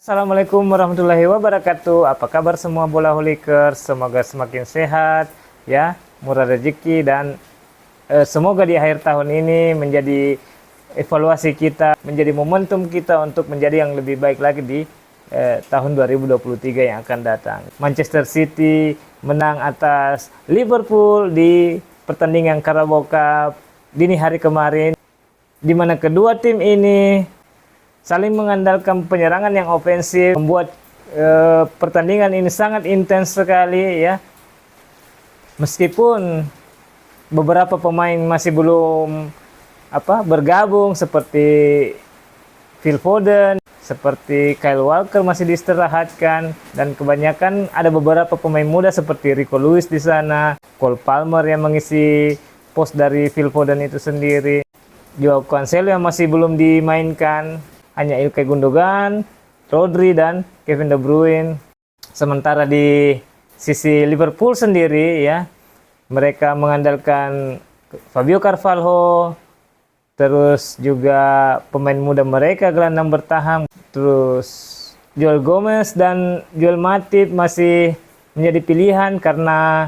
Assalamualaikum warahmatullahi wabarakatuh. Apa kabar semua bola holikers? Semoga semakin sehat, ya, murah rezeki dan semoga di akhir tahun ini menjadi evaluasi kita, menjadi momentum kita untuk menjadi yang lebih baik lagi di tahun 2023 yang akan datang. Manchester City menang atas Liverpool di pertandingan Carabao Cup dini hari kemarin, di mana kedua tim ini saling mengandalkan penyerangan yang ofensif, membuat pertandingan ini sangat intens sekali, ya. Meskipun beberapa pemain masih belum bergabung, seperti Phil Foden, seperti Kyle Walker masih diistirahatkan, dan kebanyakan ada beberapa pemain muda seperti Rico Lewis di sana, Cole Palmer yang mengisi pos dari Phil Foden itu sendiri, Joao Cancelo yang masih belum dimainkan. Hanya Ilkay Gundogan, Rodri, dan Kevin De Bruyne. Sementara di sisi Liverpool sendiri, ya, mereka mengandalkan Fabio Carvalho, terus juga pemain muda mereka gelandang bertahan, terus Joel Gomez dan Joel Matip masih menjadi pilihan karena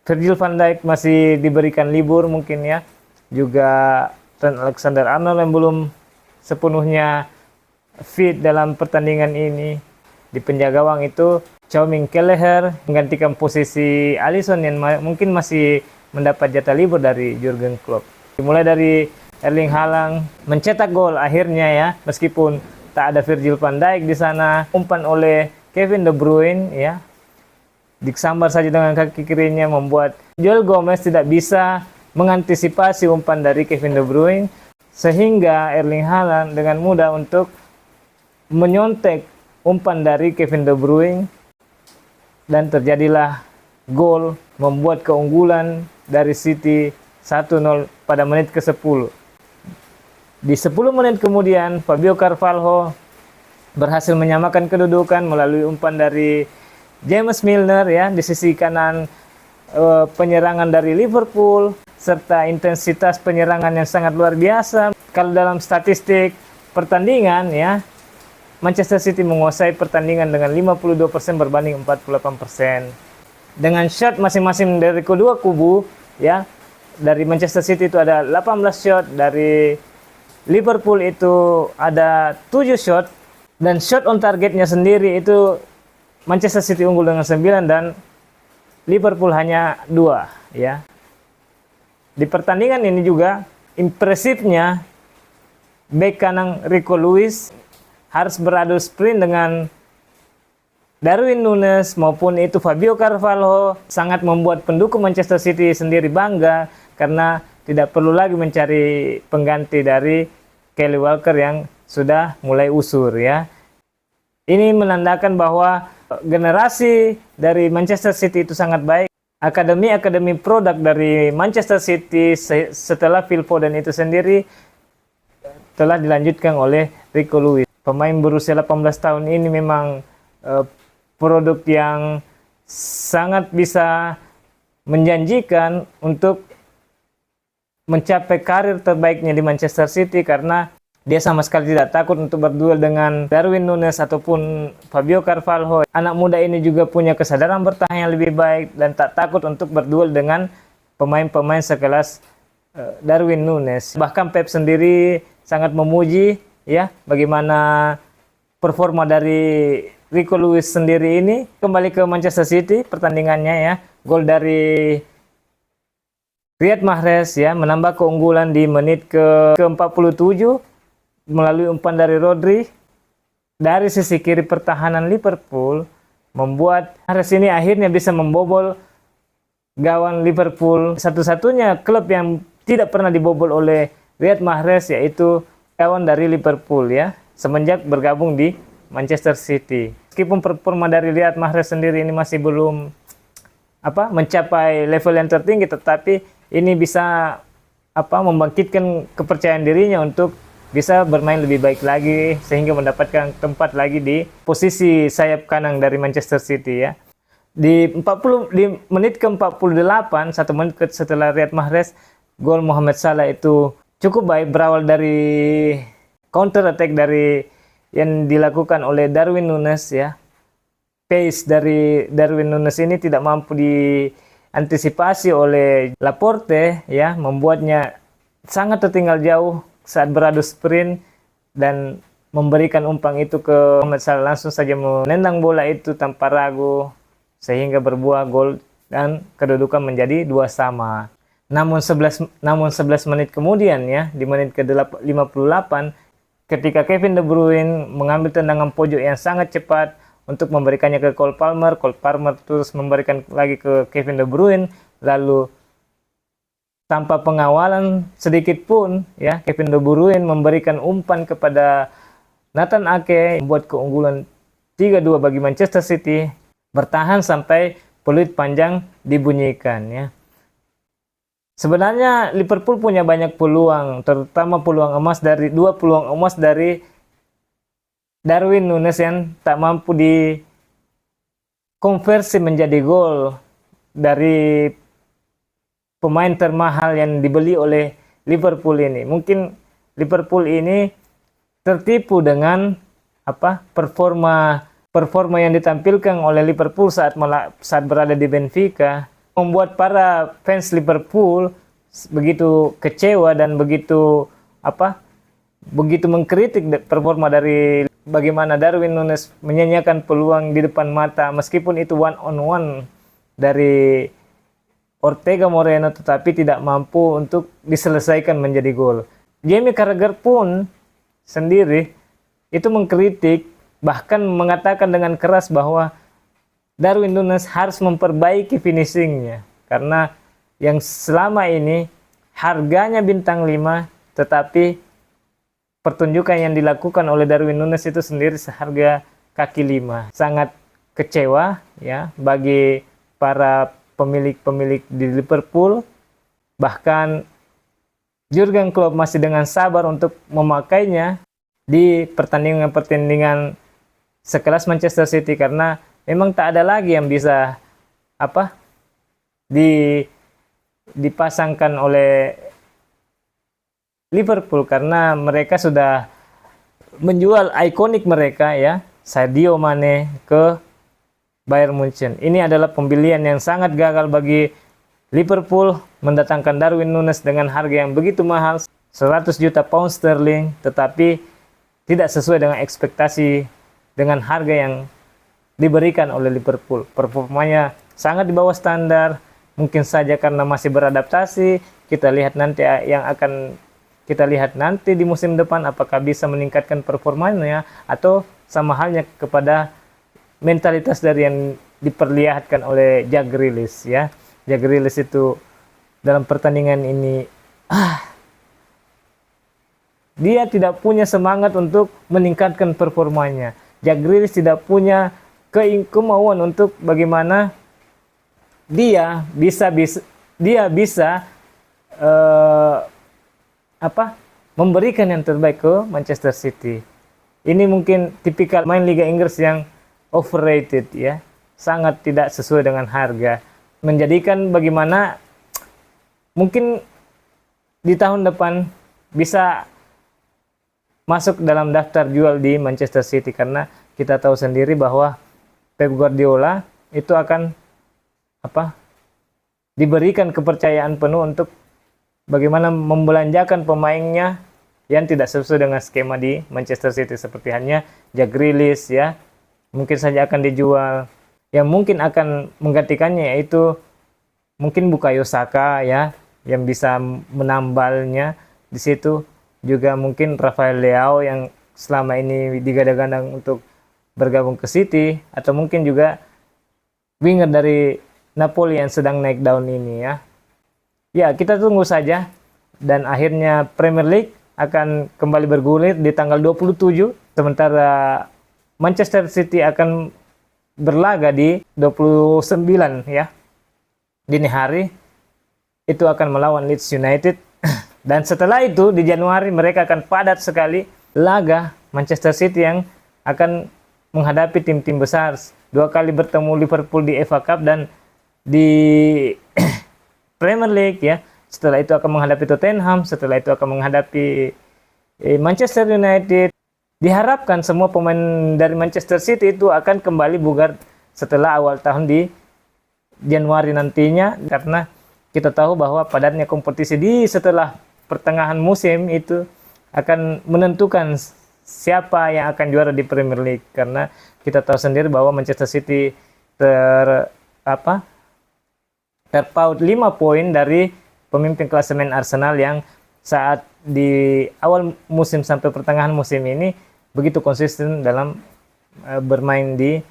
Virgil van Dijk masih diberikan libur mungkin, ya. Juga Trent Alexander-Arnold yang belum sepenuhnya fit dalam pertandingan ini. Di penjaga gawang itu Caoimhin Kelleher menggantikan posisi Alisson yang mungkin masih mendapat jatah libur dari Jurgen Klopp. Dimulai dari Erling Haaland mencetak gol akhirnya, ya, meskipun tak ada Virgil van Dijk di sana. Umpan oleh Kevin De Bruyne, ya, disambar saja dengan kaki kirinya, membuat Joel Gomez tidak bisa mengantisipasi umpan dari Kevin De Bruyne, sehingga Erling Haaland dengan mudah untuk menyontek umpan dari Kevin De Bruyne, dan terjadilah gol membuat keunggulan dari City 1-0 pada menit ke-10. Di 10 menit kemudian Fabio Carvalho berhasil menyamakan kedudukan melalui umpan dari James Milner, ya, di sisi kanan penyerangan dari Liverpool, serta intensitas penyerangan yang sangat luar biasa. Kalau dalam statistik pertandingan, ya, Manchester City menguasai pertandingan dengan 52% berbanding 48%. Dengan shot masing-masing dari kedua kubu, ya, dari Manchester City itu ada 18 shot, dari Liverpool itu ada 7 shot, dan shot on targetnya sendiri itu Manchester City unggul dengan 9 dan Liverpool hanya 2, ya. Di pertandingan ini juga impresifnya bek kanan Rico Lewis harus beradu sprint dengan Darwin Núñez maupun itu Fabio Carvalho, sangat membuat pendukung Manchester City sendiri bangga karena tidak perlu lagi mencari pengganti dari Kyle Walker yang sudah mulai usur, ya. Ini menandakan bahwa generasi dari Manchester City itu sangat baik. Akademi produk dari Manchester City setelah Phil Foden itu sendiri telah dilanjutkan oleh Rico Lewis. Pemain berusia 18 tahun ini memang produk yang sangat bisa menjanjikan untuk mencapai karir terbaiknya di Manchester City, karena dia sama sekali tidak takut untuk berduel dengan Darwin Núñez ataupun Fabio Carvalho. Anak muda ini juga punya kesadaran bertahan yang lebih baik dan tak takut untuk berduel dengan pemain-pemain sekelas Darwin Núñez. Bahkan Pep sendiri sangat memuji, ya, bagaimana performa dari Rico Lewis sendiri ini. Kembali ke Manchester City pertandingannya, ya. Gol dari Riyad Mahrez, ya, menambah keunggulan di menit ke-47 melalui umpan dari Rodri. Dari sisi kiri pertahanan Liverpool membuat Mahrez ini akhirnya bisa membobol gawang Liverpool. Satu-satunya klub yang tidak pernah dibobol oleh Riyad Mahrez yaitu kawan dari Liverpool, ya, semenjak bergabung di Manchester City. Meskipun performa dari Riyad Mahrez sendiri ini masih belum mencapai level yang tertinggi, tetapi ini bisa membangkitkan kepercayaan dirinya untuk bisa bermain lebih baik lagi sehingga mendapatkan tempat lagi di posisi sayap kanan dari Manchester City, ya. Di menit ke-48, 1 menit setelah Riyad Mahrez, gol Mohamed Salah itu cukup baik, berawal dari counter attack dari yang dilakukan oleh Darwin Núñez ya. Pace dari Darwin Núñez ini tidak mampu diantisipasi oleh Laporte ya, membuatnya sangat tertinggal jauh saat beradu sprint dan memberikan umpan itu ke Mohamed Salah, langsung saja menendang bola itu tanpa ragu sehingga berbuah gol dan kedudukan menjadi 2-2. Namun 11 menit kemudian ya, di menit ke-58 ketika Kevin De Bruyne mengambil tendangan pojok yang sangat cepat untuk memberikannya ke Cole Palmer terus memberikan lagi ke Kevin De Bruyne, lalu tanpa pengawalan sedikit pun ya, Kevin De Bruyne memberikan umpan kepada Nathan Ake, membuat keunggulan 3-2 bagi Manchester City, bertahan sampai peluit panjang dibunyikan ya. Sebenarnya Liverpool punya banyak peluang, terutama peluang emas dari Darwin Núñez yang tak mampu dikonversi menjadi gol dari pemain termahal yang dibeli oleh Liverpool ini. Mungkin Liverpool ini tertipu dengan performa yang ditampilkan oleh Liverpool saat berada di Benfica, membuat para fans Liverpool begitu kecewa dan begitu mengkritik performa dari bagaimana Darwin Núñez menyanyiakan peluang di depan mata, meskipun itu one on one dari Ortega Moreno, tetapi tidak mampu untuk diselesaikan menjadi gol. Jamie Carragher pun sendiri itu mengkritik, bahkan mengatakan dengan keras bahwa Darwin Núñez harus memperbaiki finishingnya, karena yang selama ini harganya bintang 5, tetapi pertunjukan yang dilakukan oleh Darwin Núñez itu sendiri seharga kaki 5. Sangat kecewa ya bagi para pemilik-pemilik di Liverpool. Bahkan Jurgen Klopp masih dengan sabar untuk memakainya di pertandingan-pertandingan sekelas Manchester City, karena memang tak ada lagi yang bisa dipasangkan oleh Liverpool, karena mereka sudah menjual ikonik mereka ya, Sadio Mane ke Bayern Munchen. Ini adalah pembelian yang sangat gagal bagi Liverpool, mendatangkan Darwin Núñez dengan harga yang begitu mahal, 100 juta pound sterling, tetapi tidak sesuai dengan ekspektasi dengan harga yang diberikan oleh Liverpool. Performanya sangat di bawah standar, mungkin saja karena masih beradaptasi. Kita lihat nanti di musim depan apakah bisa meningkatkan performanya, atau sama halnya kepada mentalitas dari yang diperlihatkan oleh Jack Grealish ya. Jack Grealish itu dalam pertandingan ini dia tidak punya semangat untuk meningkatkan performanya. Jack Grealish tidak punya kemauan untuk bagaimana dia bisa memberikan yang terbaik ke Manchester City. Ini mungkin tipikal main Liga Inggris yang overrated ya, sangat tidak sesuai dengan harga, menjadikan bagaimana mungkin di tahun depan bisa masuk dalam daftar jual di Manchester City, karena kita tahu sendiri bahwa Pep Guardiola itu akan diberikan kepercayaan penuh untuk bagaimana membelanjakan pemainnya yang tidak sesuai dengan skema di Manchester City, seperti hanya Jack Grealish ya, mungkin saja akan dijual. Yang mungkin akan menggantikannya yaitu mungkin Bukayo Saka ya, yang bisa menambalnya di situ. Juga mungkin Rafael Leao yang selama ini digadang-gadang untuk bergabung ke City, atau mungkin juga winger dari Napoli yang sedang naik daun ini ya. Ya, kita tunggu saja, dan akhirnya Premier League akan kembali bergulir di tanggal 27, sementara Manchester City akan berlaga di 29 ya, dini hari. Itu akan melawan Leeds United. Dan setelah itu di Januari mereka akan padat sekali laga Manchester City yang akan menghadapi tim-tim besar. 2 kali bertemu Liverpool di FA Cup dan di Premier League ya. Setelah itu akan menghadapi Tottenham, setelah itu akan menghadapi Manchester United, diharapkan semua pemain dari Manchester City itu akan kembali bugar setelah awal tahun di Januari nantinya, karena kita tahu bahwa padatnya kompetisi di setelah pertengahan musim itu akan menentukan siapa yang akan juara di Premier League, karena kita tahu sendiri bahwa Manchester City terpaut 5 poin dari pemimpin klasemen Arsenal yang saat di awal musim sampai pertengahan musim ini begitu konsisten dalam bermain di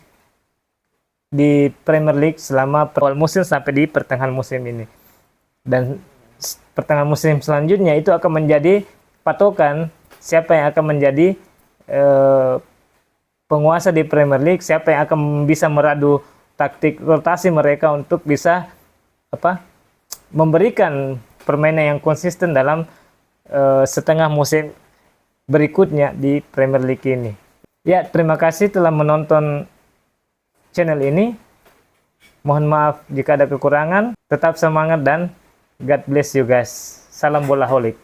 Premier League selama awal musim sampai di pertengahan musim ini. Dan pertengahan musim selanjutnya itu akan menjadi patokan siapa yang akan menjadi penguasa di Premier League, siapa yang akan bisa meradu taktik rotasi mereka untuk bisa memberikan permainan yang konsisten dalam setengah musim berikutnya di Premier League ini. Ya, terima kasih telah menonton channel ini. Mohon maaf jika ada kekurangan. Tetap semangat dan God bless you guys. Salam bolaholic.